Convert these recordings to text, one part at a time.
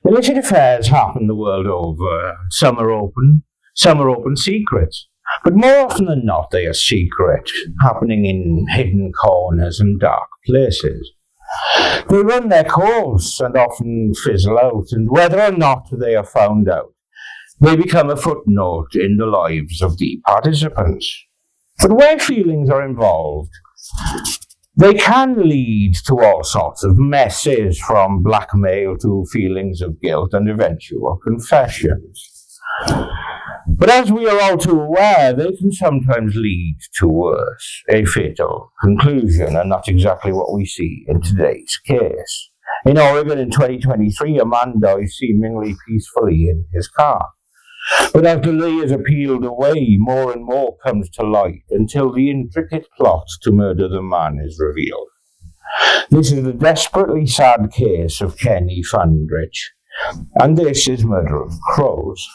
Illicit affairs happen the world over. Some are open secrets. But more often than not, they are secret, happening in hidden corners and dark places. They run their course and often fizzle out, and whether or not they are found out, they become a footnote in the lives of the participants. But where feelings are involved, they can lead to all sorts of messes, from blackmail to feelings of guilt and eventual confessions. But as we are all too aware, they can sometimes lead to worse, a fatal conclusion, and that's exactly what we see in today's case. In Oregon in 2023, a man died seemingly peacefully in his car. But as the layers are peeled away, more and more comes to light until the intricate plot to murder the man is revealed. This is the desperately sad case of Kenny Fandrich, and this is Murder of Crows.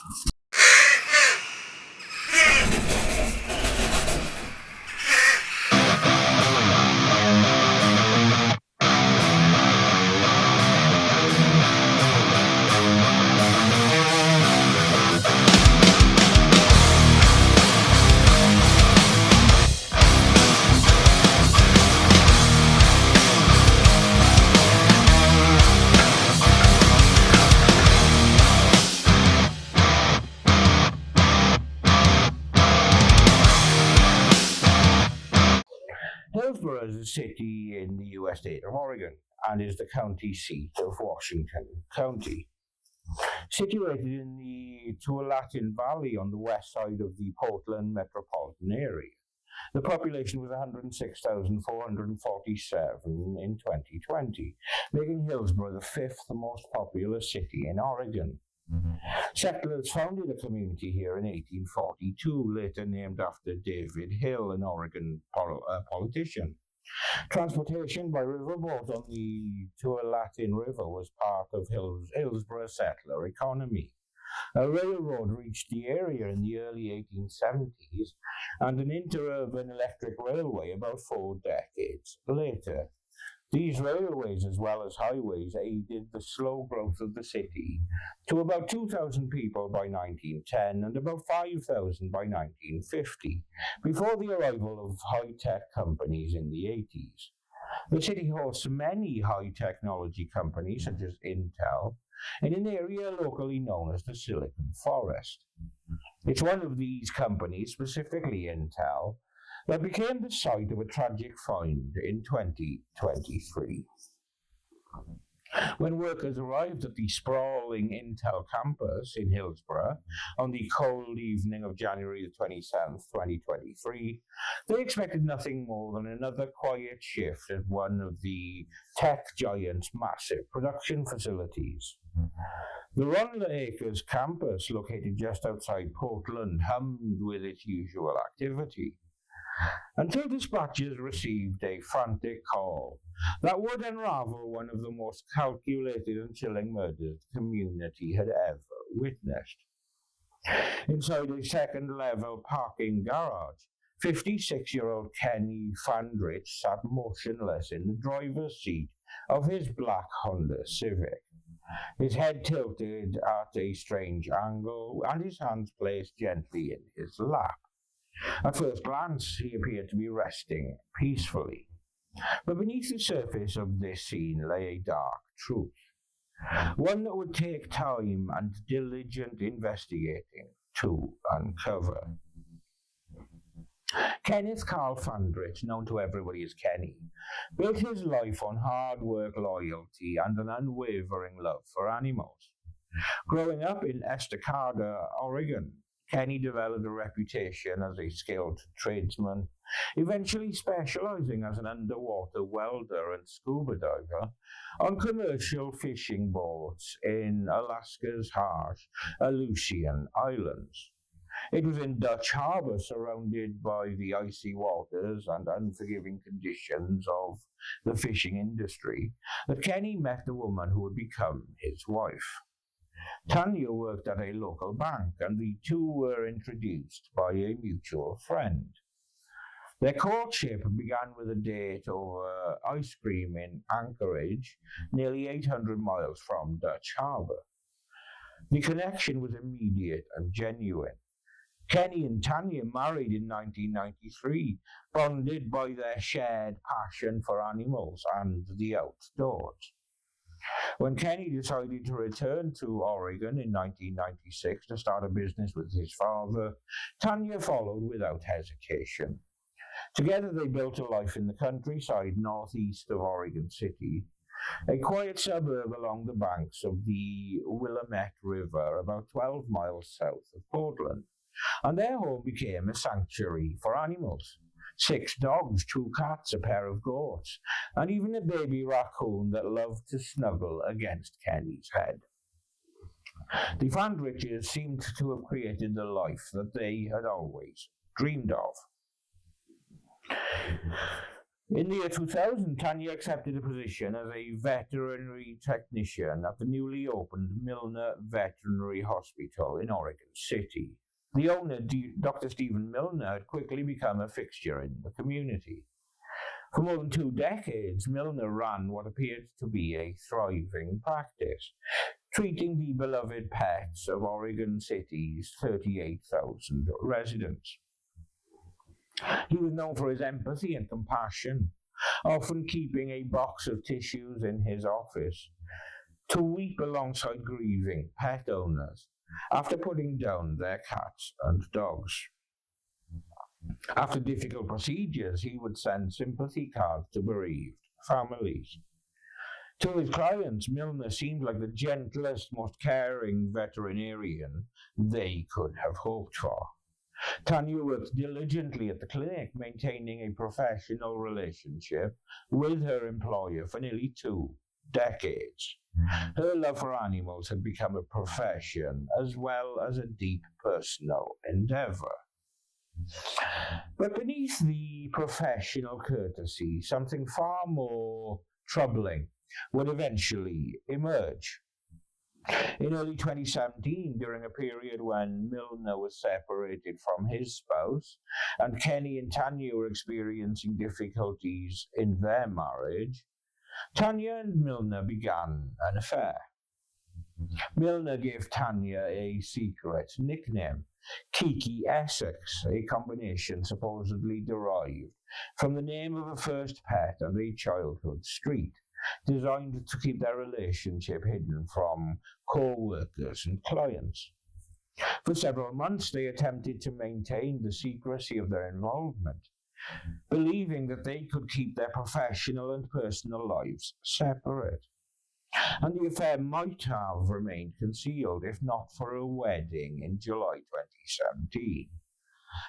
Hillsboro is a city in the U.S. state of Oregon and is the county seat of Washington County. Situated in the Tualatin Valley on the west side of the Portland metropolitan area. The population was 106,447 in 2020, making Hillsboro the fifth most populous city in Oregon. Settlers founded a community here in 1842, later named after David Hill, an Oregon politician. Transportation by riverboat on the Tualatin River was part of Hillsboro's settler economy. A railroad reached the area in the early 1870s, and an interurban electric railway about 4 decades later. These railways, as well as highways, aided the slow growth of the city to about 2,000 people by 1910 and about 5,000 by 1950, before the arrival of high-tech companies in the 80s. The city hosts many high-technology companies, such as Intel, in an area locally known as the Silicon Forest. It's one of these companies, specifically Intel, that became the site of a tragic find in 2023. When workers arrived at the sprawling Intel campus in Hillsboro on the cold evening of January the 27th, 2023, they expected nothing more than another quiet shift at one of the tech giant's massive production facilities. The Ronda Acres campus, located just outside Portland, hummed with its usual activity, until dispatchers received a frantic call that would unravel one of the most calculated and chilling murders the community had ever witnessed. Inside a second-level parking garage, 56-year-old Kenny Fandrich sat motionless in the driver's seat of his black Honda Civic, his head tilted at a strange angle and his hands placed gently in his lap. At first glance, he appeared to be resting peacefully. But beneath the surface of this scene lay a dark truth, one that would take time and diligent investigating to uncover. Kenneth Carl Fandrich, known to everybody as Kenny, built his life on hard work, loyalty, and an unwavering love for animals. Growing up in Estacada, Oregon, Kenny developed a reputation as a skilled tradesman, eventually specializing as an underwater welder and scuba diver on commercial fishing boats in Alaska's harsh Aleutian Islands. It was in Dutch Harbor, surrounded by the icy waters and unforgiving conditions of the fishing industry, that Kenny met the woman who would become his wife. Tanya worked at a local bank, and the two were introduced by a mutual friend. Their courtship began with a date over ice cream in Anchorage, nearly 800 miles from Dutch Harbor. The connection was immediate and genuine. Kenny and Tanya married in 1993, bonded by their shared passion for animals and the outdoors. When Kenny decided to return to Oregon in 1996 to start a business with his father, Tanya followed without hesitation. Together they built a life in the countryside northeast of Oregon City, a quiet suburb along the banks of the Willamette River, about 12 miles south of Portland, and their home became a sanctuary for animals. 6 dogs, 2 cats, a pair of goats, and even a baby raccoon that loved to snuggle against Kenny's head. The Fandriches seemed to have created the life that they had always dreamed of. In the year 2000, Tanya accepted a position as a veterinary technician at the newly opened Milner Veterinary Hospital in Oregon City. The owner, Dr. Stephen Milner, had quickly become a fixture in the community. For more than 2 decades, Milner ran what appeared to be a thriving practice, treating the beloved pets of Oregon City's 38,000 residents. He was known for his empathy and compassion, often keeping a box of tissues in his office to weep alongside grieving pet owners after putting down their cats and dogs. After difficult procedures, he would send sympathy cards to bereaved families. To his clients, Milner seemed like the gentlest, most caring veterinarian they could have hoped for. Tanya worked diligently at the clinic, maintaining a professional relationship with her employer for nearly 2 decades. Her love for animals had become a profession as well as a deep personal endeavor. But beneath the professional courtesy, something far more troubling would eventually emerge. In early 2017, during a period when Milner was separated from his spouse and Kenny and Tanya were experiencing difficulties in their marriage, Tanya and Milner began an affair. Milner gave Tanya a secret nickname, Kiki Essex, a combination supposedly derived from the name of a first pet and a childhood street, designed to keep their relationship hidden from co-workers and clients. For several months, they attempted to maintain the secrecy of their involvement, believing that they could keep their professional and personal lives separate. And the affair might have remained concealed if not for a wedding in July 2017.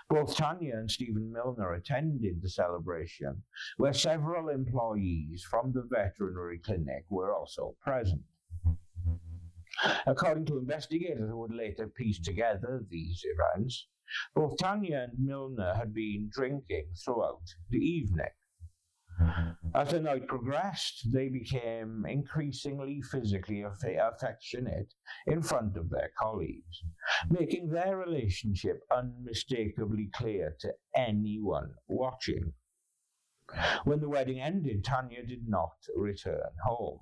Both Tanya and Stephen Milner attended the celebration, where several employees from the veterinary clinic were also present. According to investigators who would later piece together these events, both Tanya and Milner had been drinking throughout the evening. As the night progressed, they became increasingly physically affectionate in front of their colleagues, making their relationship unmistakably clear to anyone watching. When the wedding ended, Tanya did not return home.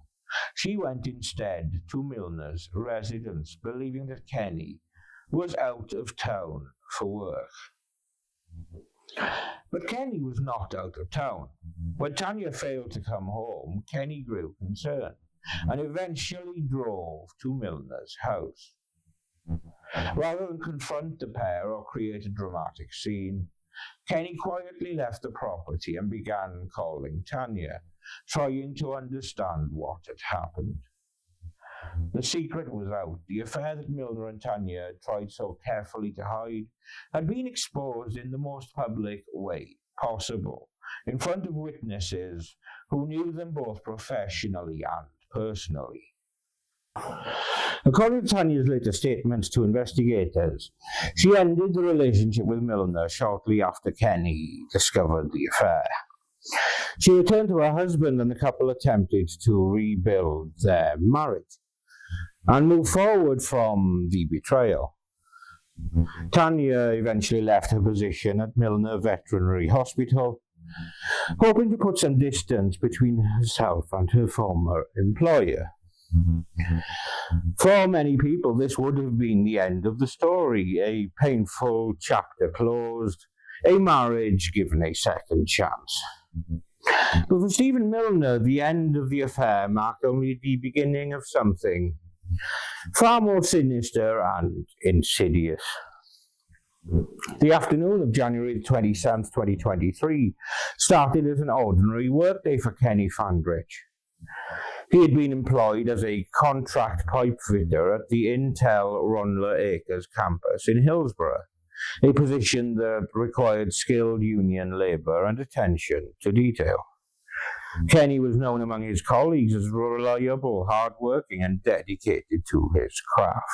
She went instead to Milner's residence, believing that Kenny was out of town for work. But Kenny was not out of town. When Tanya failed to come home, Kenny grew concerned and eventually drove to Milner's house. Rather than confront the pair or create a dramatic scene, Kenny quietly left the property and began calling Tanya, trying to understand what had happened. The secret was out. The affair that Milner and Tanya had tried so carefully to hide had been exposed in the most public way possible, in front of witnesses who knew them both professionally and personally. According to Tanya's later statements to investigators, she ended the relationship with Milner shortly after Kenny discovered the affair. She returned to her husband and the couple attempted to rebuild their marriage and move forward from the betrayal. Tanya eventually left her position at Milner Veterinary Hospital, hoping to put some distance between herself and her former employer. For many people, this would have been the end of the story, a painful chapter closed, a marriage given a second chance. But for Stephen Milner, the end of the affair marked only the beginning of something far more sinister and insidious. The afternoon of January 27th, 2023 started as an ordinary workday for Kenny Fandrich. He had been employed as a contract pipe fitter at the Intel Ronler Acres campus in Hillsborough, a position that required skilled union labour and attention to detail. Kenny was known among his colleagues as reliable, hard-working and dedicated to his craft.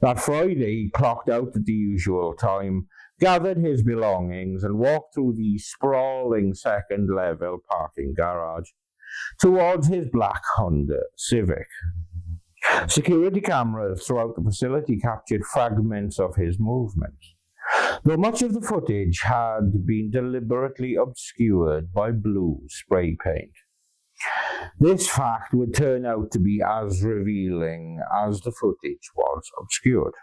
That Friday, he clocked out at the usual time, gathered his belongings and walked through the sprawling second-level parking garage towards his black Honda Civic. Security cameras throughout the facility captured fragments of his movements, though much of the footage had been deliberately obscured by blue spray paint. This fact would turn out to be as revealing as the footage was obscured.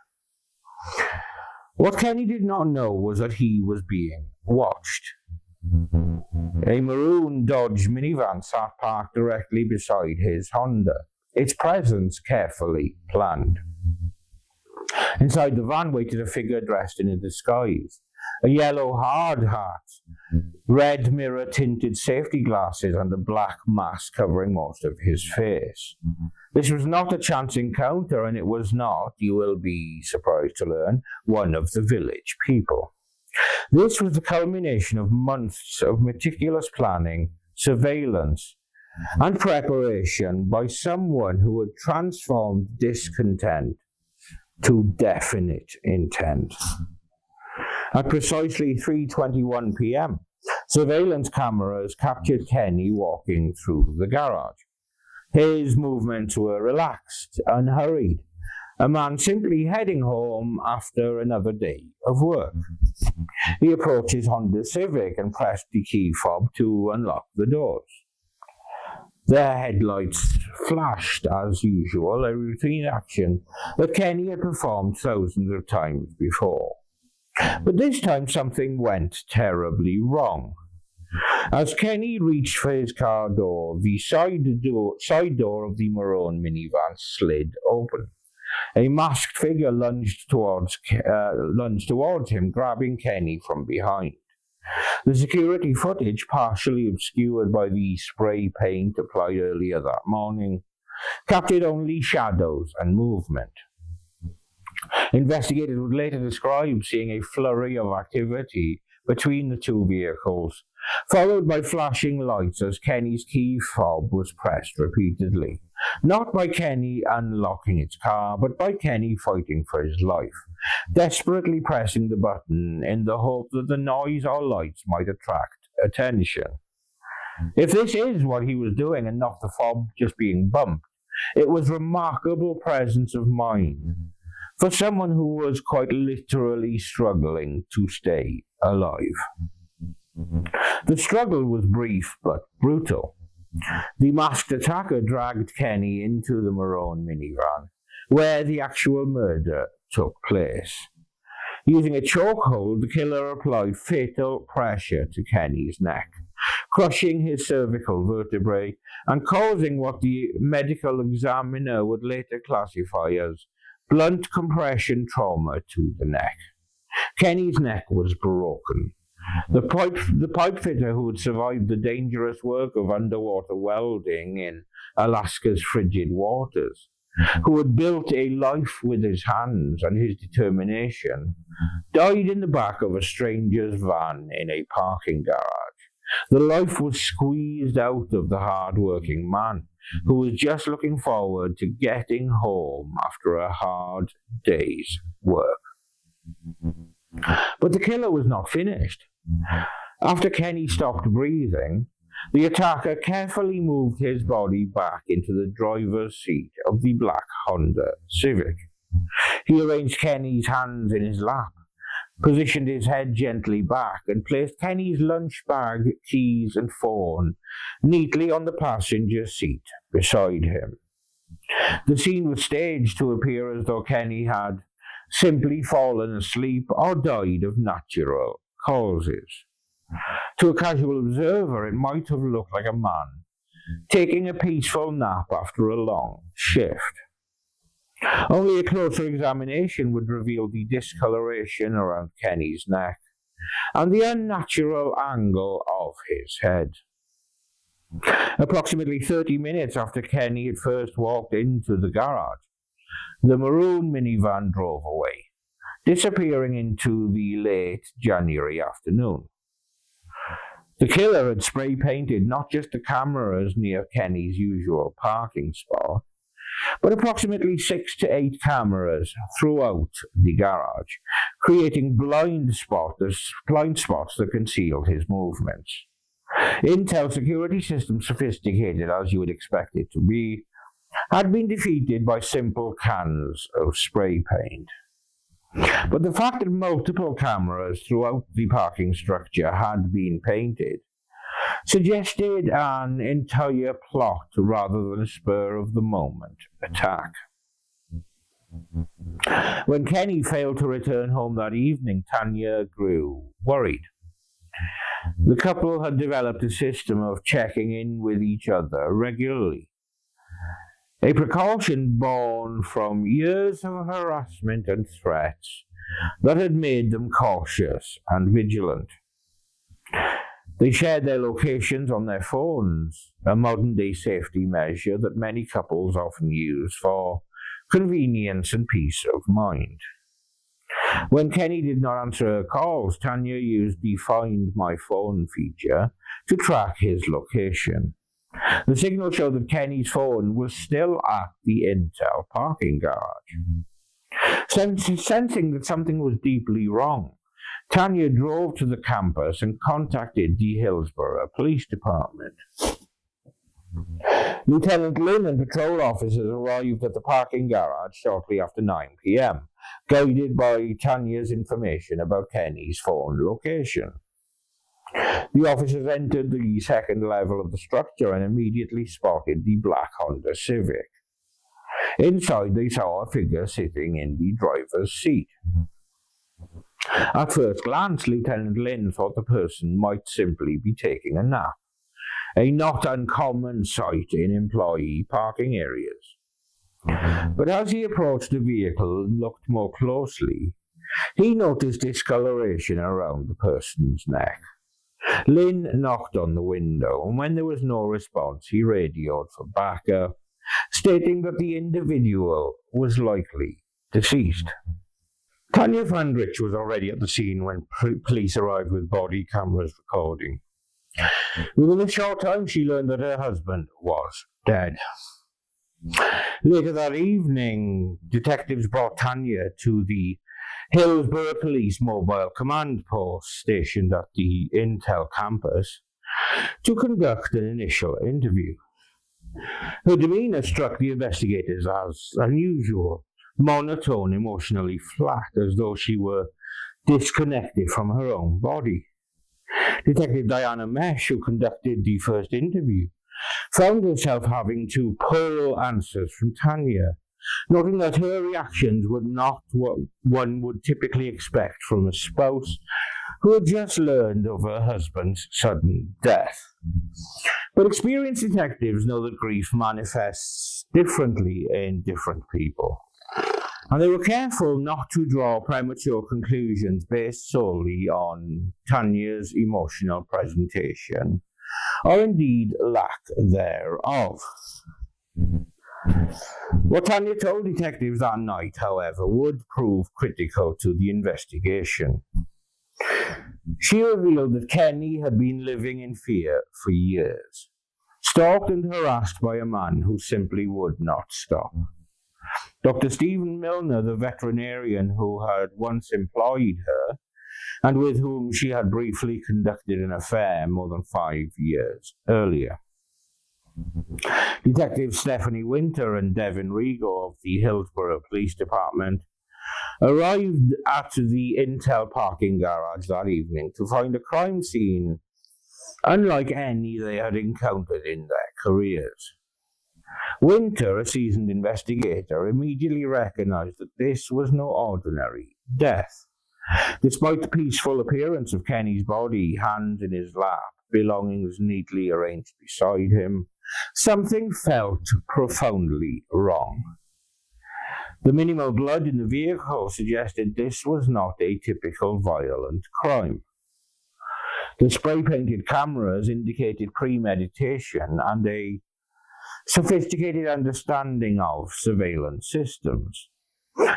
What Kenny did not know was that he was being watched. A maroon Dodge minivan sat parked directly beside his Honda, its presence carefully planned. Inside the van waited a figure dressed in a disguise, a yellow hard hat, red mirror-tinted safety glasses, and a black mask covering most of his face. This was not a chance encounter, and it was not, you will be surprised to learn, one of the village people. This was the culmination of months of meticulous planning, surveillance, and preparation by someone who had transformed discontent to definite intent. At precisely 3:21 p.m., surveillance cameras captured Kenny walking through the garage. His movements were relaxed, unhurried, a man simply heading home after another day of work. He approached his Honda Civic and pressed the key fob to unlock the doors. Their headlights flashed as usual, a routine action that Kenny had performed thousands of times before. But this time something went terribly wrong. As Kenny reached for his car door, the side door of the maroon minivan slid open. A masked figure lunged towards him, grabbing Kenny from behind. The security footage, partially obscured by the spray paint applied earlier that morning, captured only shadows and movement. Investigators would later describe seeing a flurry of activity between the two vehicles, followed by flashing lights as Kenny's key fob was pressed repeatedly. Not by Kenny unlocking its car, but by Kenny fighting for his life, desperately pressing the button in the hope that the noise or lights might attract attention. If this is what he was doing and not the fob just being bumped, it was remarkable presence of mind for someone who was quite literally struggling to stay alive. The struggle was brief but brutal. The masked attacker dragged Kenny into the maroon minivan, where the actual murder took place. Using a chokehold, the killer applied fatal pressure to Kenny's neck, crushing his cervical vertebrae and causing what the medical examiner would later classify as blunt compression trauma to the neck. Kenny's neck was broken. The pipe fitter who had survived the dangerous work of underwater welding in Alaska's frigid waters, who had built a life with his hands and his determination, died in the back of a stranger's van in a parking garage. The life was squeezed out of the hard-working man who was just looking forward to getting home after a hard day's work. But the killer was not finished. After Kenny stopped breathing, the attacker carefully moved his body back into the driver's seat of the black Honda Civic. He arranged Kenny's hands in his lap, positioned his head gently back, and placed Kenny's lunch bag, keys, and phone neatly on the passenger seat beside him. The scene was staged to appear as though Kenny had simply fallen asleep or died of natural causes. To a casual observer, it might have looked like a man taking a peaceful nap after a long shift. Only a closer examination would reveal the discoloration around Kenny's neck and the unnatural angle of his head. Approximately 30 minutes after Kenny had first walked into the garage, the maroon minivan drove away, disappearing into the late January afternoon. The killer had spray painted not just the cameras near Kenny's usual parking spot, but approximately 6 to 8 cameras throughout the garage, creating blind spots that concealed his movements. Intel security system, sophisticated as you would expect it to be, had been defeated by simple cans of spray paint. But the fact that multiple cameras throughout the parking structure had been painted suggested an entire plot rather than a spur-of-the-moment attack. When Kenny failed to return home that evening, Tanya grew worried. The couple had developed a system of checking in with each other regularly, a precaution born from years of harassment and threats that had made them cautious and vigilant. They shared their locations on their phones, a modern-day safety measure that many couples often use for convenience and peace of mind. When Kenny did not answer her calls, Tanya used the Find My Phone feature to track his location. The signal showed that Kenny's phone was still at the Intel parking garage. Sensing that something was deeply wrong, Tanya drove to the campus and contacted the Hillsborough Police Department. Lieutenant Lynn and patrol officers arrived at the parking garage shortly after 9 p.m., guided by Tanya's information about Kenny's phone location. The officers entered the second level of the structure and immediately spotted the black Honda Civic. Inside, they saw a figure sitting in the driver's seat. At first glance, Lieutenant Lynn thought the person might simply be taking a nap, a not uncommon sight in employee parking areas. But as he approached the vehicle and looked more closely, he noticed discoloration around the person's neck. Lynn knocked on the window, and when there was no response, he radioed for backup, stating that the individual was likely deceased. Tanya Fandrich was already at the scene when police arrived with body cameras recording. Within a short time, she learned that her husband was dead. Later that evening, detectives brought Tanya to the Hillsborough Police Mobile Command Post stationed at the Intel campus to conduct an initial interview. Her demeanor struck the investigators as unusual, monotone, emotionally flat, as though she were disconnected from her own body. Detective Diana Mesh, who conducted the first interview, found herself having to pull answers from Tanya, noting that her reactions were not what one would typically expect from a spouse who had just learned of her husband's sudden death. But experienced detectives know that grief manifests differently in different people, and they were careful not to draw premature conclusions based solely on Tanya's emotional presentation, or indeed lack thereof. What Tanya told detectives that night, however, would prove critical to the investigation. She revealed that Kenny had been living in fear for years, stalked and harassed by a man who simply would not stop. Dr. Stephen Milner, the veterinarian who had once employed her, and with whom she had briefly conducted an affair more than 5 years earlier. Detectives Stephanie Winter and Devin Rigo of the Hillsborough Police Department arrived at the Intel parking garage that evening to find a crime scene unlike any they had encountered in their careers. Winter, a seasoned investigator, immediately recognized that this was no ordinary death. Despite the peaceful appearance of Kenny's body, hands in his lap, belongings neatly arranged beside him, something felt profoundly wrong. The minimal blood in the vehicle suggested this was not a typical violent crime. The spray-painted cameras indicated premeditation and a sophisticated understanding of surveillance systems.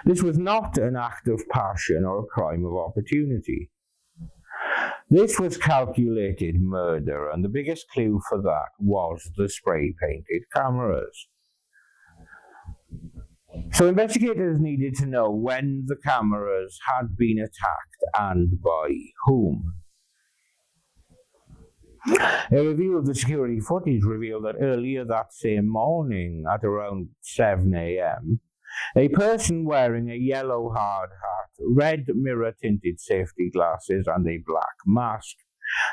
This was not an act of passion or a crime of opportunity. This was calculated murder, and the biggest clue for that was the spray-painted cameras. So investigators needed to know when the cameras had been attacked and by whom. A review of the security footage revealed that earlier that same morning, at around 7 a.m., a person wearing a yellow hard hat, red mirror-tinted safety glasses, and a black mask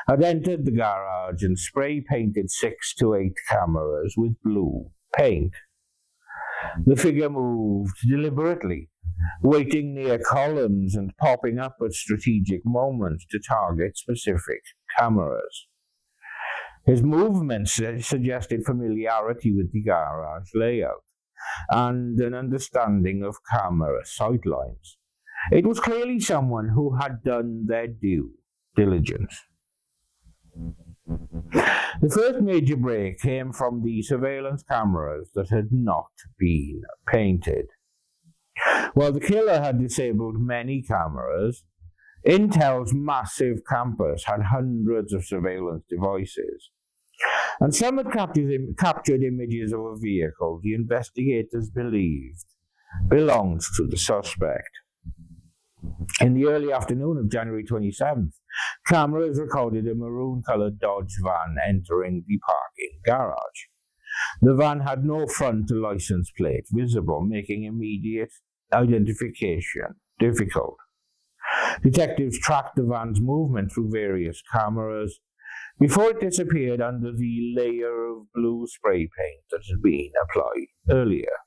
had entered the garage and spray-painted 6 to 8 cameras with blue paint. The figure moved deliberately, waiting near columns and popping up at strategic moments to target specific cameras. His movements suggested familiarity with the garage layout and an understanding of camera sightlines. It was clearly someone who had done their due diligence. The first major break came from the surveillance cameras that had not been painted. While the killer had disabled many cameras, Intel's massive campus had hundreds of surveillance devices, and some had captured images of a vehicle the investigators believed belonged to the suspect. In the early afternoon of January 27th, cameras recorded a maroon-colored Dodge van entering the parking garage. The van had no front license plate visible, making immediate identification difficult. Detectives tracked the van's movement through various cameras before it disappeared under the layer of blue spray paint that had been applied earlier.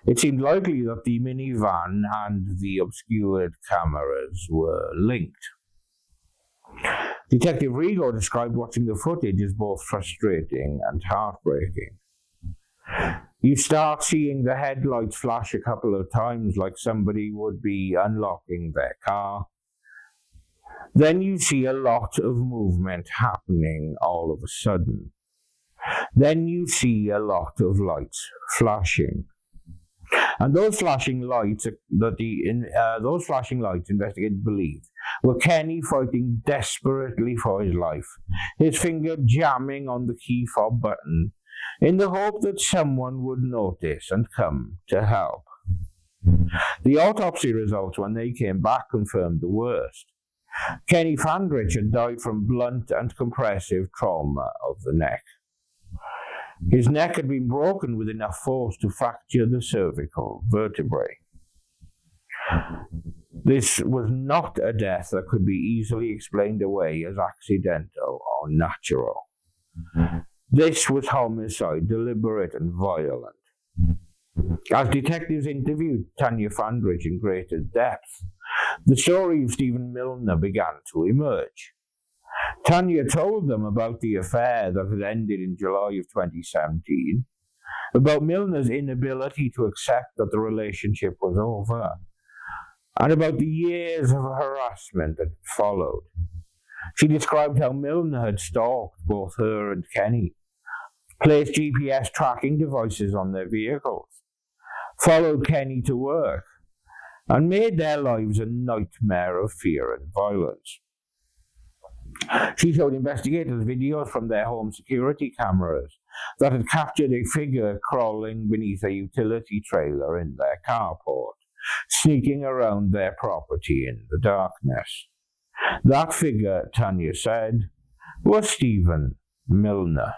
It seemed likely that the minivan and the obscured cameras were linked. Detective Rigo described watching the footage as both frustrating and heartbreaking. You start seeing the headlights flash a couple of times like somebody would be unlocking their car. Then you see a lot of movement happening all of a sudden. Then you see a lot of lights flashing. And those flashing lights investigators believed were Kenny fighting desperately for his life, his finger jamming on the key fob button in the hope that someone would notice and come to help. The autopsy results, when they came back, confirmed the worst. Kenny Fandrich had died from blunt and compressive trauma of the neck. His neck had been broken with enough force to fracture the cervical vertebrae. This was not a death that could be easily explained away as accidental or natural. This was homicide, deliberate and violent. As detectives interviewed Tanya Fandrich in greater depth, the story of Stephen Milner began to emerge. Tanya told them about the affair that had ended in July of 2017, about Milner's inability to accept that the relationship was over, and about the years of harassment that followed. She described how Milner had stalked both her and Kenny, placed GPS tracking devices on their vehicles, followed Kenny to work, and made their lives a nightmare of fear and violence. She showed investigators videos from their home security cameras that had captured a figure crawling beneath a utility trailer in their carport, sneaking around their property in the darkness. That figure, Tanya said, was Stephen Milner.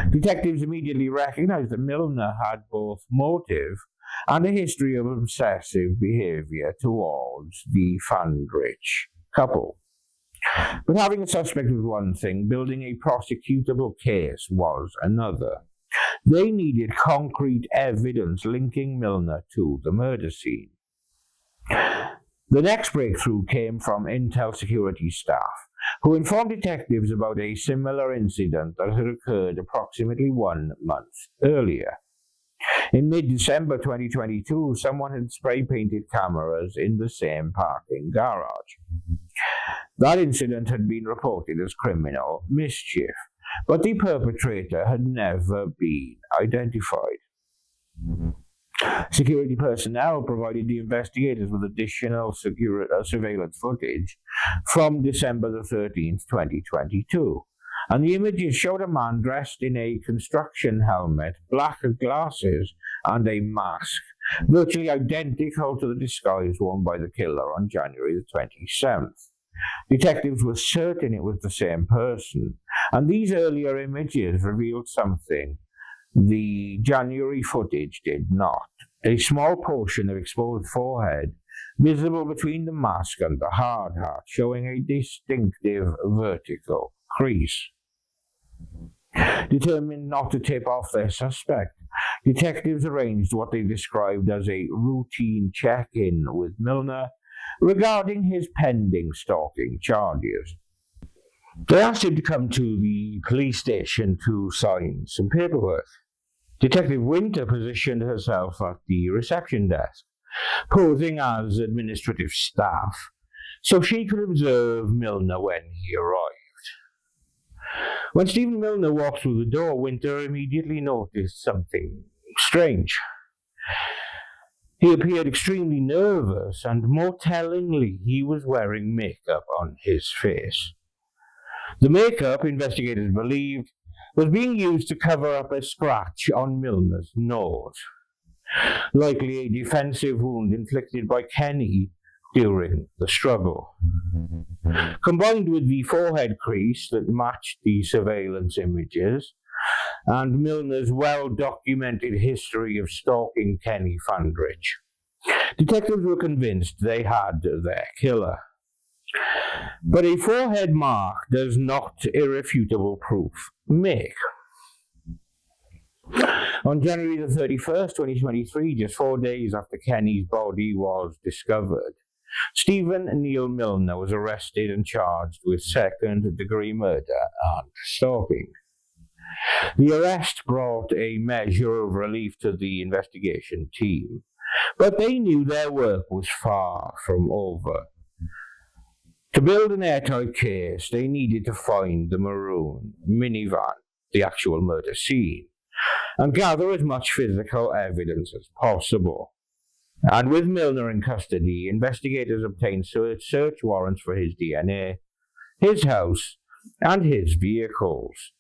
Detectives immediately recognized that Milner had both motive and a history of obsessive behavior towards the Fandrich couple. But having a suspect was one thing, building a prosecutable case was another. They needed concrete evidence linking Milner to the murder scene. The next breakthrough came from Intel security staff, who informed detectives about a similar incident that had occurred approximately 1 month earlier. In mid-December 2022, someone had spray-painted cameras in the same parking garage. That incident had been reported as criminal mischief, but the perpetrator had never been identified. Security personnel provided the investigators with additional surveillance footage from December the 13th, 2022, and the images showed a man dressed in a construction helmet, black glasses, and a mask, virtually identical to the disguise worn by the killer on January the 27th. Detectives were certain it was the same person, and these earlier images revealed something the January footage did not. A small portion of exposed forehead visible between the mask and the hard hat, showing a distinctive vertical crease. Determined not to tip off their suspect, detectives arranged what they described as a routine check-in with Milner regarding his pending stalking charges. They asked him to come to the police station to sign some paperwork. Detective Winter positioned herself at the reception desk, posing as administrative staff, so she could observe Milner when he arrived. When Stephen Milner walked through the door, Winter immediately noticed something strange. He appeared extremely nervous, and more tellingly, he was wearing makeup on his face. The makeup, investigators believed, was being used to cover up a scratch on Milner's nose, likely a defensive wound inflicted by Kenny during the struggle. Combined with the forehead crease that matched the surveillance images, and Milner's well-documented history of stalking Kenny Fandrich, detectives were convinced they had their killer. But a forehead mark does not irrefutable proof make. On January the 31st, 2023, just 4 days after Kenny's body was discovered, Stephen Neil Milner was arrested and charged with second-degree murder and stalking. The arrest brought a measure of relief to the investigation team, but they knew their work was far from over. To build an airtight case, they needed to find the maroon minivan, the actual murder scene, and gather as much physical evidence as possible. And with Milner in custody, investigators obtained search warrants for his DNA, his house, and his vehicles.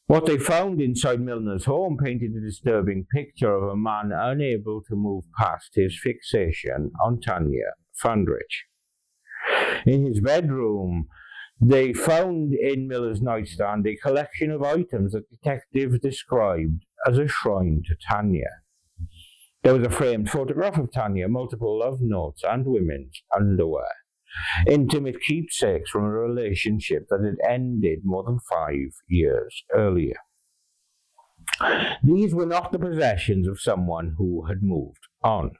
What they found inside Milner's home painted a disturbing picture of a man unable to move past his fixation on Tanya Fandrich. In his bedroom, they found in Miller's nightstand a collection of items that detectives described as a shrine to Tanya. There was a framed photograph of Tanya, multiple love notes, and women's underwear, intimate keepsakes from a relationship that had ended more than 5 years earlier. These were not the possessions of someone who had moved on.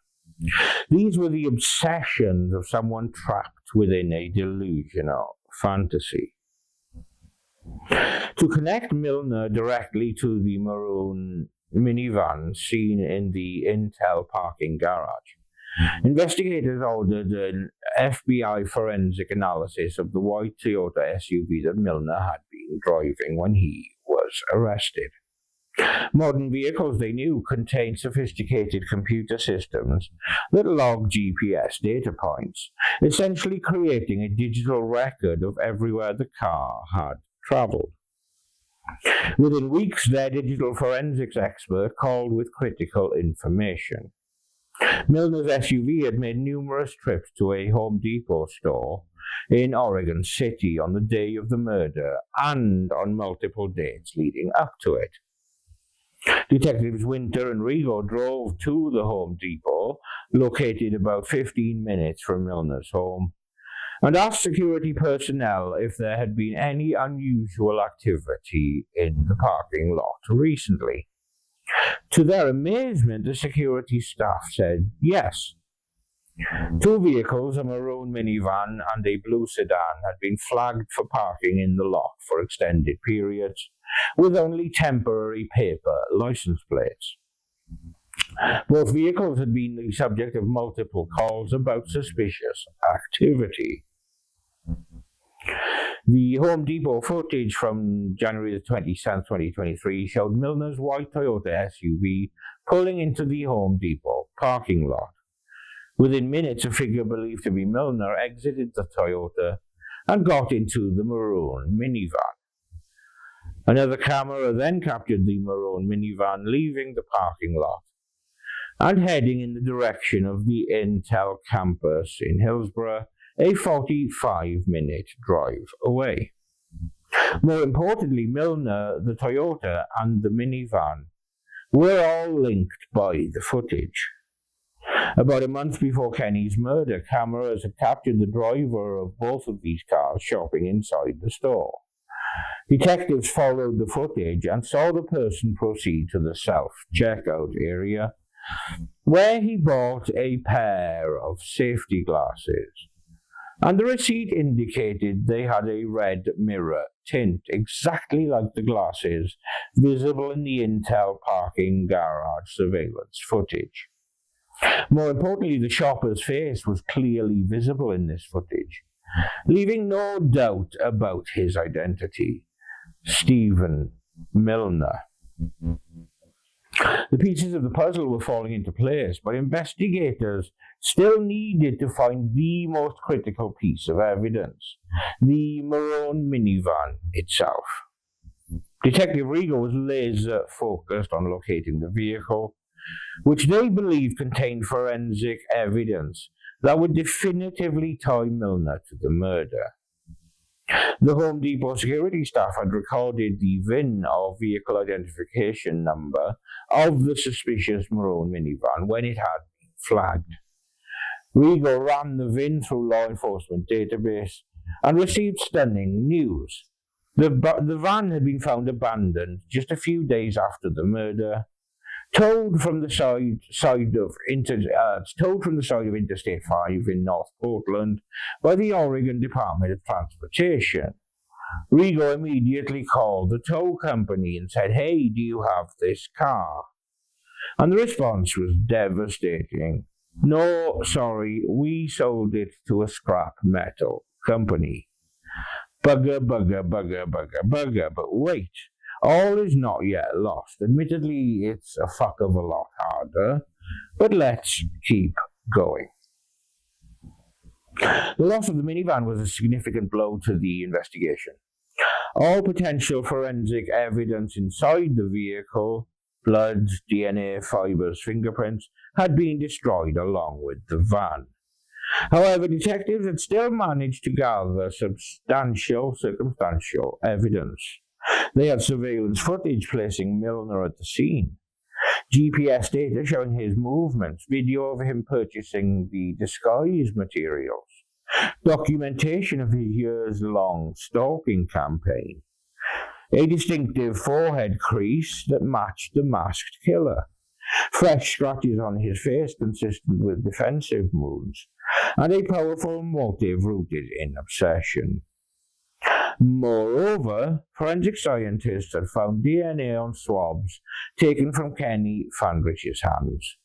These were the obsessions of someone trapped within a delusional fantasy. To connect Milner directly to the maroon minivan seen in the Intel parking garage, investigators ordered an FBI forensic analysis of the white Toyota SUV that Milner had been driving when he was arrested. Modern vehicles, they knew, contained sophisticated computer systems that log GPS data points, essentially creating a digital record of everywhere the car had traveled. Within weeks, their digital forensics expert called with critical information. Milner's SUV had made numerous trips to a Home Depot store in Oregon City on the day of the murder and on multiple dates leading up to it. Detectives Winter and Rigo drove to the Home Depot, located about 15 minutes from Milner's home, and asked security personnel if there had been any unusual activity in the parking lot recently. To their amazement, the security staff said yes. 2 vehicles, a maroon minivan and a blue sedan, had been flagged for parking in the lot for extended periods, with only temporary paper license plates. Both vehicles had been the subject of multiple calls about suspicious activity. The Home Depot footage from January the 27th, 2023 showed Milner's white Toyota SUV pulling into the Home Depot parking lot. Within minutes, a figure believed to be Milner exited the Toyota and got into the maroon minivan. Another camera then captured the maroon minivan leaving the parking lot and heading in the direction of the Intel campus in Hillsborough, a 45-minute drive away. More importantly, Milner, the Toyota, and the minivan were all linked by the footage. About a month before Kenny's murder, cameras had captured the driver of both of these cars shopping inside the store. Detectives followed the footage and saw the person proceed to the self-checkout area, where he bought a pair of safety glasses. And the receipt indicated they had a red mirror tint, exactly like the glasses visible in the Intel parking garage surveillance footage. More importantly, the shopper's face was clearly visible in this footage, leaving no doubt about his identity: Stephen Milner. The pieces of the puzzle were falling into place, but investigators still needed to find the most critical piece of evidence: the maroon minivan itself. Detective Rigo was laser focused on locating the vehicle, which they believed contained forensic evidence that would definitively tie Milner to the murder. The Home Depot security staff had recorded the VIN, or vehicle identification number, of the suspicious maroon minivan when it had been flagged. Rigo ran the VIN through law enforcement database and received stunning news. The van had been found abandoned just a few days after the murder, towed from the side of Interstate 5 in North Portland by the Oregon Department of Transportation. Rigo immediately called the tow company and said, "Hey, do you have this car?" And the response was devastating. "No, sorry, we sold it to a scrap metal company." Bugger, bugger, bugger, bugger, bugger, but wait. All is not yet lost. Admittedly, it's a fuck of a lot harder, but let's keep going. The loss of the minivan was a significant blow to the investigation. All potential forensic evidence inside the vehicle, blood, DNA, fibers, fingerprints, had been destroyed along with the van. However, detectives had still managed to gather substantial circumstantial evidence. They had surveillance footage placing Milner at the scene, GPS data showing his movements, video of him purchasing the disguise materials, documentation of his years-long stalking campaign, a distinctive forehead crease that matched the masked killer, fresh scratches on his face consistent with defensive moves, and a powerful motive rooted in obsession. Moreover, forensic scientists had found DNA on swabs taken from Kenny Fandrich's hands.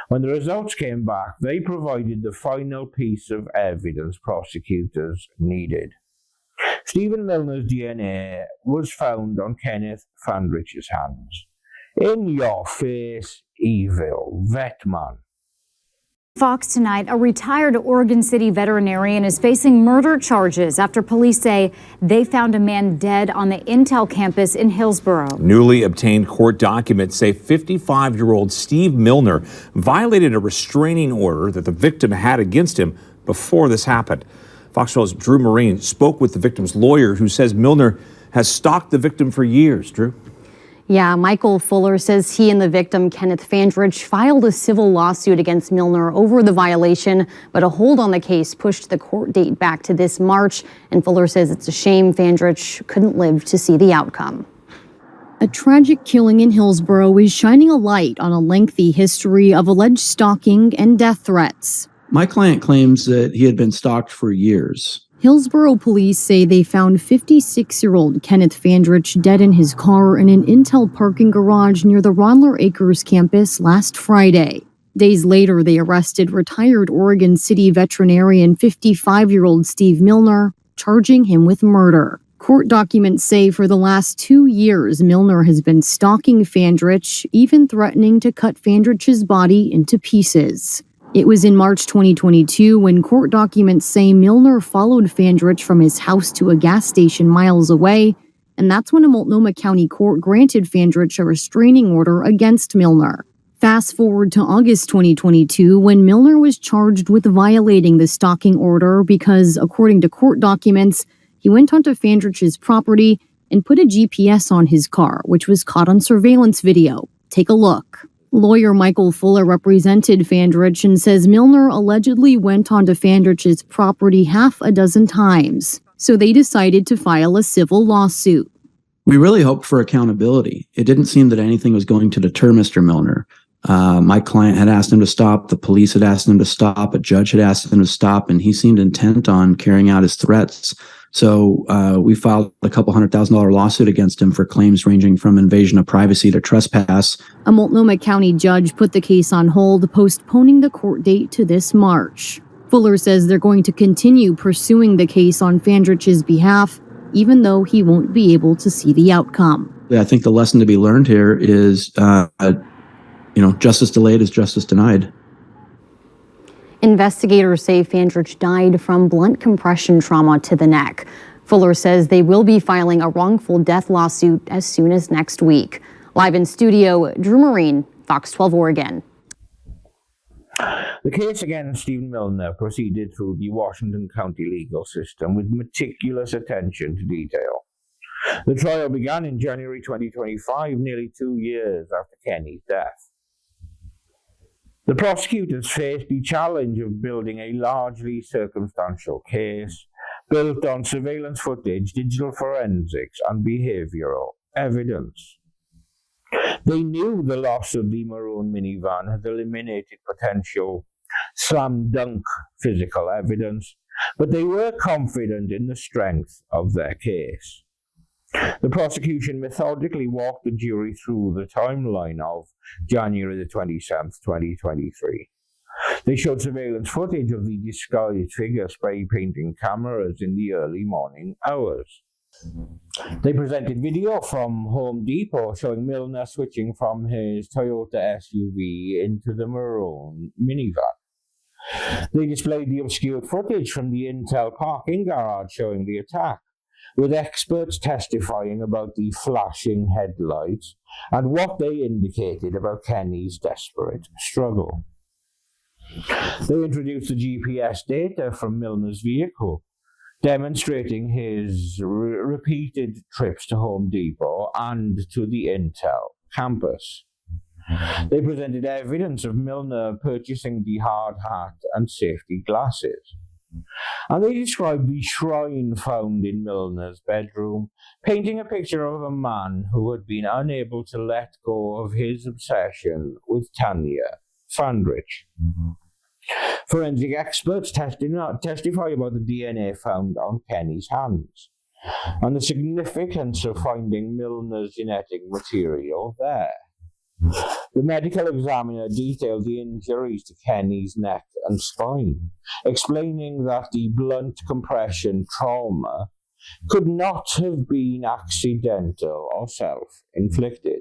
When the results came back, they provided the final piece of evidence prosecutors needed. Stephen Milner's DNA was found on Kenneth Fandrich's hands. In your face, evil vetman. Fox tonight, a retired Oregon City veterinarian is facing murder charges after police say they found a man dead on the Intel campus in Hillsborough. Newly obtained court documents say 55-year-old Steve Milner violated a restraining order that the victim had against him before this happened. Fox 12's Drew Marine spoke with the victim's lawyer, who says Milner has stalked the victim for years. Drew? Yeah, Michael Fuller says he and the victim, Kenneth Fandrich, filed a civil lawsuit against Milner over the violation, but a hold on the case pushed the court date back to this March. And Fuller says it's a shame Fandrich couldn't live to see the outcome. A tragic killing in Hillsborough is shining a light on a lengthy history of alleged stalking and death threats. My client claims that he had been stalked for years. Hillsborough police say they found 56-year-old Kenneth Fandrich dead in his car in an Intel parking garage near the Rodler Acres campus last Friday. Days later, they arrested retired Oregon City veterinarian 55-year-old Steve Milner, charging him with murder. Court documents say for the last 2 years, Milner has been stalking Fandrich, even threatening to cut Fandrich's body into pieces. It was in March 2022 when court documents say Milner followed Fandrich from his house to a gas station miles away, and that's when a Multnomah County court granted Fandrich a restraining order against Milner. Fast forward to August 2022 when Milner was charged with violating the stalking order because, according to court documents, he went onto Fandrich's property and put a GPS on his car, which was caught on surveillance video. Take a look. Lawyer Michael Fuller represented Fandrich and says Milner allegedly went onto Fandrich's property half a dozen times, so they decided to file a civil lawsuit. We really hoped for accountability. It didn't seem that anything was going to deter Mr. Milner. My client had asked him to stop, the police had asked him to stop, a judge had asked him to stop, and he seemed intent on carrying out his threats. So we filed a couple $100,000 lawsuit against him for claims ranging from invasion of privacy to trespass. A Multnomah County judge put the case on hold, postponing the court date to this March. Fuller says they're going to continue pursuing the case on Fandrich's behalf, even though he won't be able to see the outcome. I think the lesson to be learned here is, justice delayed is justice denied. Investigators say Fandrich died from blunt compression trauma to the neck. Fuller says they will be filing a wrongful death lawsuit as soon as next week. Live in studio, Drew Marine, Fox 12 Oregon. The case against Stephen Milner proceeded through the Washington County legal system with meticulous attention to detail. The trial began in January 2025, nearly 2 years after Kenny's death. The prosecutors faced the challenge of building a largely circumstantial case built on surveillance footage, digital forensics, and behavioral evidence. They knew the loss of the maroon minivan had eliminated potential slam-dunk physical evidence, but they were confident in the strength of their case. The prosecution methodically walked the jury through the timeline of January the 27th, 2023. They showed surveillance footage of the disguised figure spray painting cameras in the early morning hours. They presented video from Home Depot showing Milner switching from his Toyota SUV into the maroon minivan. They displayed the obscured footage from the Intel parking garage showing the attack, with experts testifying about the flashing headlights and what they indicated about Kenny's desperate struggle. They introduced the GPS data from Milner's vehicle, demonstrating his repeated trips to Home Depot and to the Intel campus. They presented evidence of Milner purchasing the hard hat and safety glasses. And they described the shrine found in Milner's bedroom, painting a picture of a man who had been unable to let go of his obsession with Tanya Fandrich. Forensic experts testify about the DNA found on Kenny's hands and the significance of finding Milner's genetic material there. The medical examiner detailed the injuries to Kenny's neck and spine, explaining that the blunt compression trauma could not have been accidental or self-inflicted.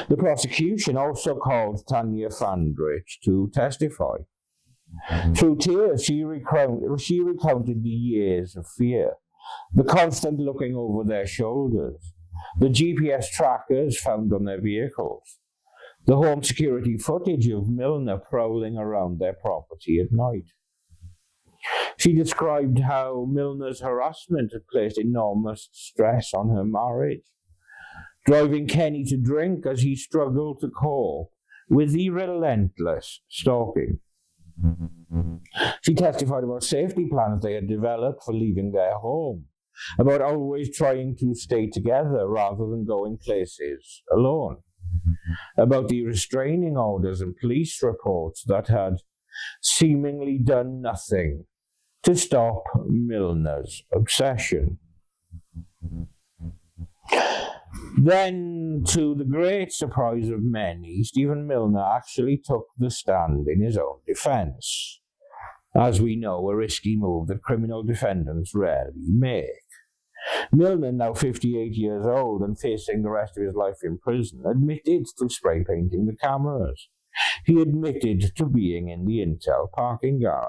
The prosecution also called Tanya Fandrich to testify. Through tears, she recounted the years of fear, the constant looking over their shoulders, the GPS trackers found on their vehicles, the home security footage of Milner prowling around their property at night. She described how Milner's harassment had placed enormous stress on her marriage, driving Kenny to drink as he struggled to cope with the relentless stalking. She testified about safety plans they had developed for leaving their home, about always trying to stay together rather than going places alone, about the restraining orders and police reports that had seemingly done nothing to stop Milner's obsession. Then, to the great surprise of many, Stephen Milner actually took the stand in his own defense. As we know, a risky move that criminal defendants rarely make. Milner, now 58 years old and facing the rest of his life in prison, admitted to spray painting the cameras. He admitted to being in the Intel parking garage.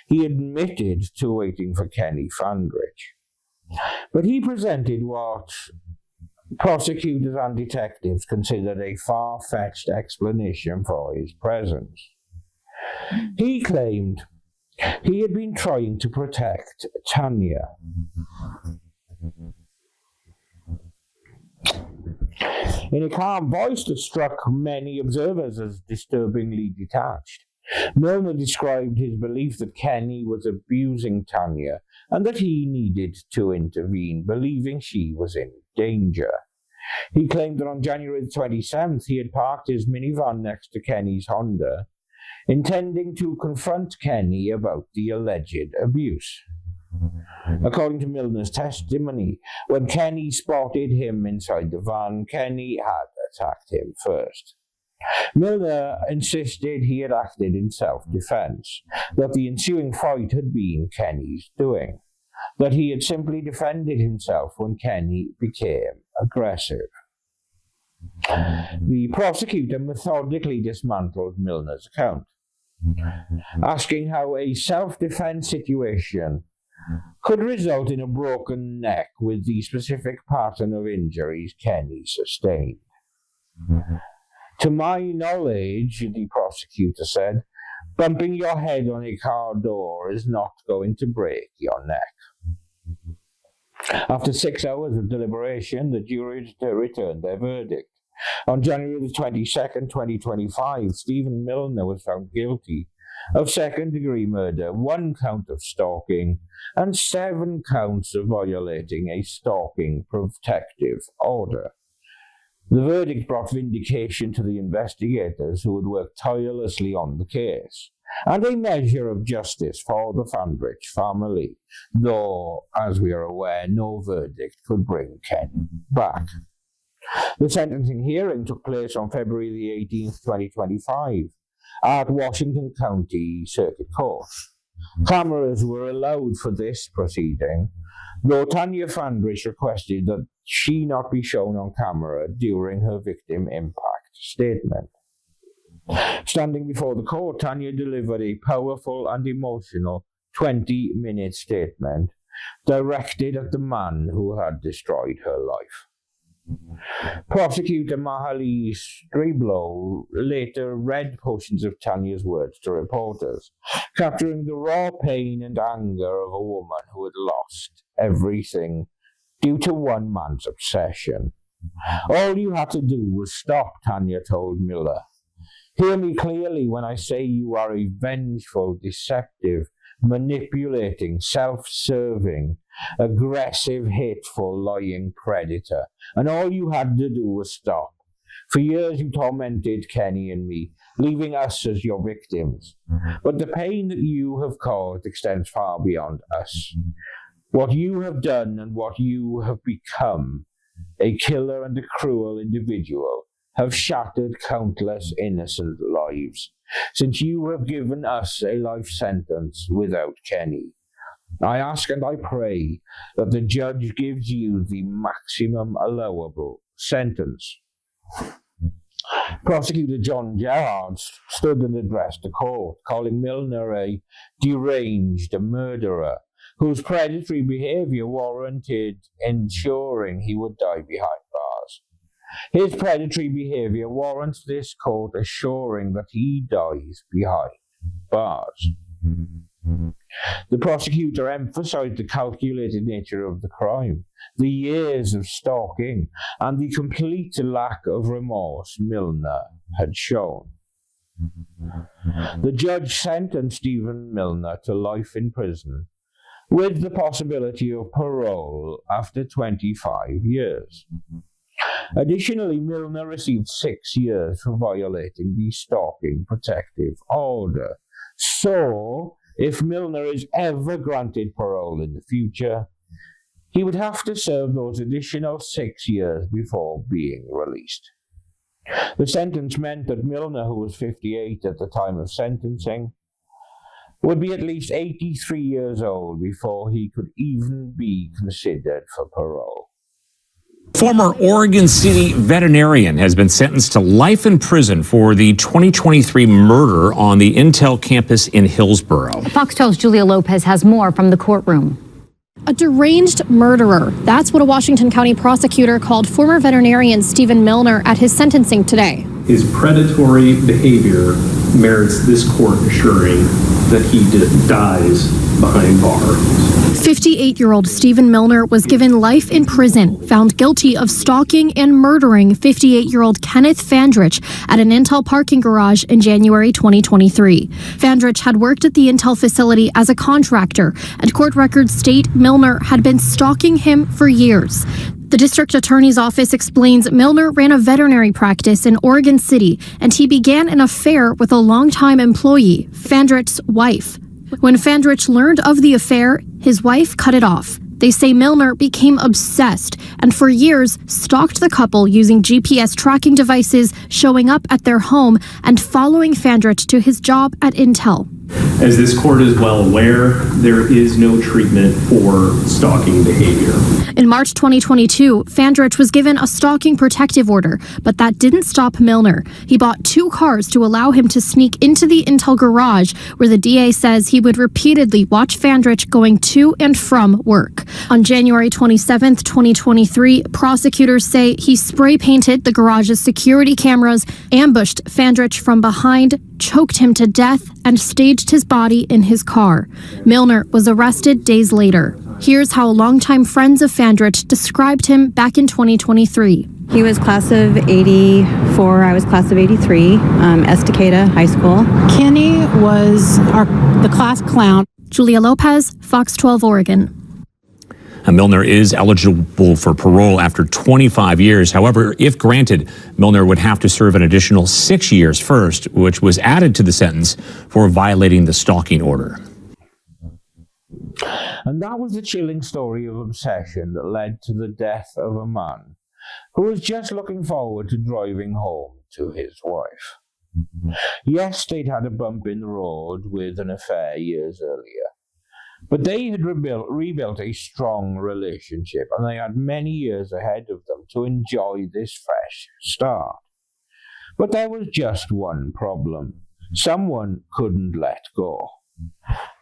He admitted to waiting for Kenny Fandrich. But he presented what prosecutors and detectives considered a far-fetched explanation for his presence. He claimed he had been trying to protect Tanya. In a calm voice that struck many observers as disturbingly detached, Milner described his belief that Kenny was abusing Tanya and that he needed to intervene, believing she was in danger. He claimed that on January 27th he had parked his minivan next to Kenny's Honda, intending to confront Kenny about the alleged abuse. According to Milner's testimony, when Kenny spotted him inside the van, Kenny had attacked him first. Milner insisted he had acted in self-defense, that the ensuing fight had been Kenny's doing, that he had simply defended himself when Kenny became aggressive. The prosecutor methodically dismantled Milner's account, asking how a self-defense situation could result in a broken neck with the specific pattern of injuries Kenny sustained. To my knowledge, the prosecutor said, bumping your head on a car door is not going to break your neck. After 6 hours of deliberation, the jury returned their verdict. On January the 22nd, 2025, Stephen Milner was found guilty of second-degree murder, 1 count of stalking, and 7 counts of violating a stalking protective order. The verdict brought vindication to the investigators who had worked tirelessly on the case, and a measure of justice for the Fandrich family, though, as we are aware, no verdict could bring Ken back. The sentencing hearing took place on February the 18th, 2025, at Washington County Circuit Court. Cameras were allowed for this proceeding, though Tanya Fandrich requested that she not be shown on camera during her victim impact statement. Standing before the court, Tanya delivered a powerful and emotional 20-minute statement directed at the man who had destroyed her life. Prosecutor Mahali Streblow later read portions of Tanya's words to reporters, capturing the raw pain and anger of a woman who had lost everything due to one man's obsession. All you had to do was stop, Tanya told Miller. Hear me clearly when I say you are a vengeful, deceptive, manipulating, self-serving, aggressive, hateful, lying predator. And all you had to do was stop. For years you tormented Kenny and me, leaving us as your victims. But the pain that you have caused extends far beyond us. What you have done and what you have become, a killer and a cruel individual, have shattered countless innocent lives. Since you have given us a life sentence without Kenny, I ask and I pray that the judge gives you the maximum allowable sentence. Prosecutor John Gerard stood and addressed the court, calling Milner a deranged murderer whose predatory behavior warranted ensuring he would die behind bars. His predatory behavior warrants this court assuring that he dies behind bars. The prosecutor emphasized the calculated nature of the crime, the years of stalking, and the complete lack of remorse Milner had shown. The judge sentenced Stephen Milner to life in prison, with the possibility of parole after 25 years. Additionally, Milner received 6 years for violating the stalking protective order. So, if Milner is ever granted parole in the future, he would have to serve those additional 6 years before being released. The sentence meant that Milner, who was 58 at the time of sentencing, would be at least 83 years old before he could even be considered for parole. Former Oregon City veterinarian has been sentenced to life in prison for the 2023 murder on the Intel campus in Hillsborough. Fox 12's Julia Lopez has more from the courtroom. A deranged murderer. That's what a Washington County prosecutor called former veterinarian Stephen Milner at his sentencing today. His predatory behavior merits this court assuring that he dies behind bars. 58-year-old Stephen Milner was given life in prison, found guilty of stalking and murdering 58-year-old Kenneth Fandrich at an Intel parking garage in January 2023. Fandrich had worked at the Intel facility as a contractor, and court records state Milner had been stalking him for years. The district attorney's office explains Milner ran a veterinary practice in Oregon City, and he began an affair with a longtime employee, Fandrich's wife. When Fandrich learned of the affair, his wife cut it off. They say Milner became obsessed and for years stalked the couple using GPS tracking devices, showing up at their home and following Fandrich to his job at Intel. As this court is well aware, there is no treatment for stalking behavior. In March 2022, Fandrich was given a stalking protective order, but that didn't stop Milner. He bought 2 cars to allow him to sneak into the Intel garage, where the DA says he would repeatedly watch Fandrich going to and from work. On January 27, 2023, prosecutors say he spray painted the garage's security cameras, ambushed Fandrich from behind, choked him to death, and staged his body in his car. Milner was arrested days later. Here's how longtime friends of Fandrich described him back in 2023. He was class of 84, I was class of 83, Estacada High School. Kenny was the class clown. Julia Lopez, Fox 12 Oregon. Milner is eligible for parole after 25 years. However, if granted, Milner would have to serve an additional 6 years first, which was added to the sentence for violating the stalking order. And that was the chilling story of obsession that led to the death of a man who was just looking forward to driving home to his wife. Yes, they'd had a bump in the road with an affair years earlier, but they had rebuilt a strong relationship, and they had many years ahead of them to enjoy this fresh start. But there was just one problem. Someone couldn't let go.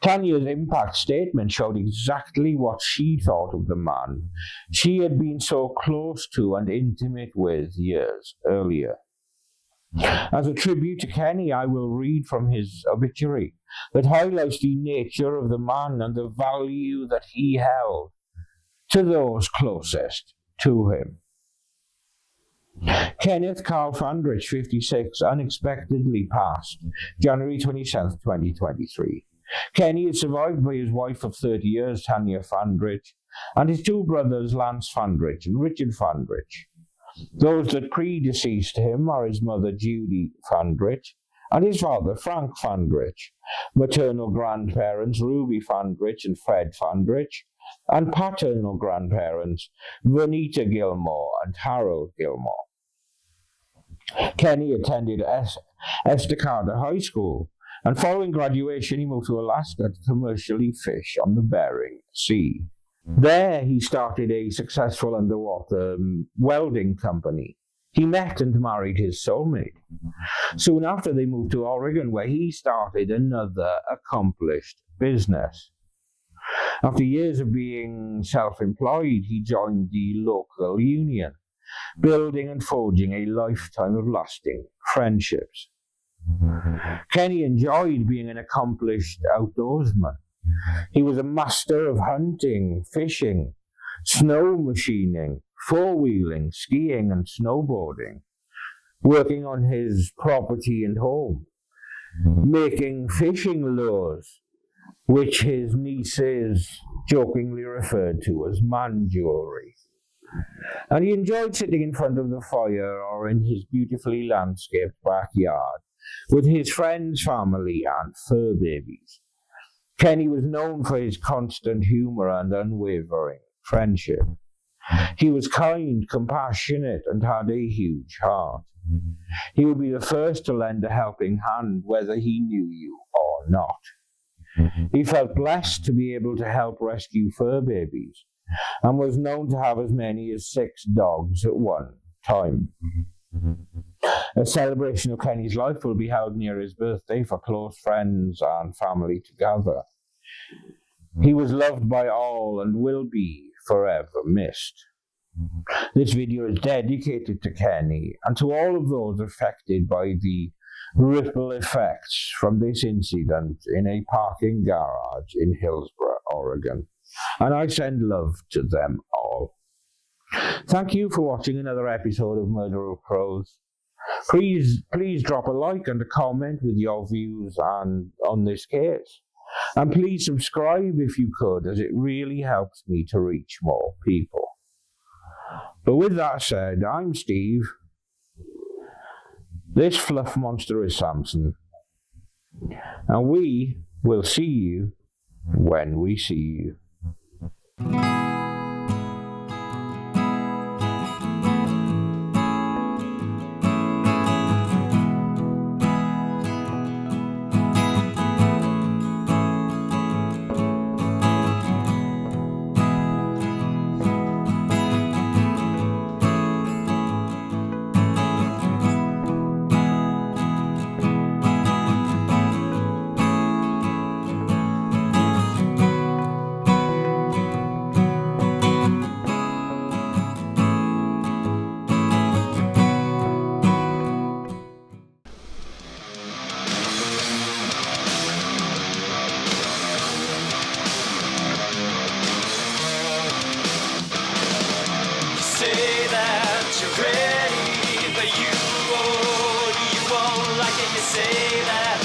Tanya's impact statement showed exactly what she thought of the man she had been so close to and intimate with years earlier. As a tribute to Kenny, I will read from his obituary that highlights the nature of the man and the value that he held to those closest to him. Kenneth Carl Fandrich, 56, unexpectedly passed January 27, 2023. Kenny is survived by his wife of 30 years, Tanya Fandrich, and his 2 brothers, Lance Fandrich and Richard Fandrich. Those that predeceased him are his mother, Judy Fandrich, and his father, Frank Fandrich, maternal grandparents, Ruby Fandrich and Fred Fandrich, and paternal grandparents, Vanita Gilmore and Harold Gilmore. Kenny attended Estacada High School, and following graduation, he moved to Alaska to commercially fish on the Bering Sea. There, he started a successful underwater welding company. He met and married his soulmate. Soon after, they moved to Oregon, where he started another accomplished business. After years of being self-employed, he joined the local union, building and forging a lifetime of lasting friendships. Kenny enjoyed being an accomplished outdoorsman. He was a master of hunting, fishing, snow machining, four-wheeling, skiing and snowboarding, working on his property and home, making fishing lures, which his nieces jokingly referred to as man jewelry. And he enjoyed sitting in front of the fire or in his beautifully landscaped backyard with his friends, family, and fur babies. Kenny was known for his constant humor and unwavering friendship. He was kind, compassionate, and had a huge heart. He would be the first to lend a helping hand, whether he knew you or not. He felt blessed to be able to help rescue fur babies, and was known to have as many as 6 dogs at one time. A celebration of Kenny's life will be held near his birthday for close friends and family to gather. He was loved by all and will be forever missed. This video is dedicated to Kenny and to all of those affected by the ripple effects from this incident in a parking garage in Hillsboro, Oregon. And I send love to them all. Thank you for watching another episode of Murder of Crows. Please drop a like and a comment with your views on this case. And please subscribe if you could, as it really helps me to reach more people. But with that said, I'm Steve. This fluff monster is Samson. And we will see you when we see you. Say that you're ready, but you won't like it. You say that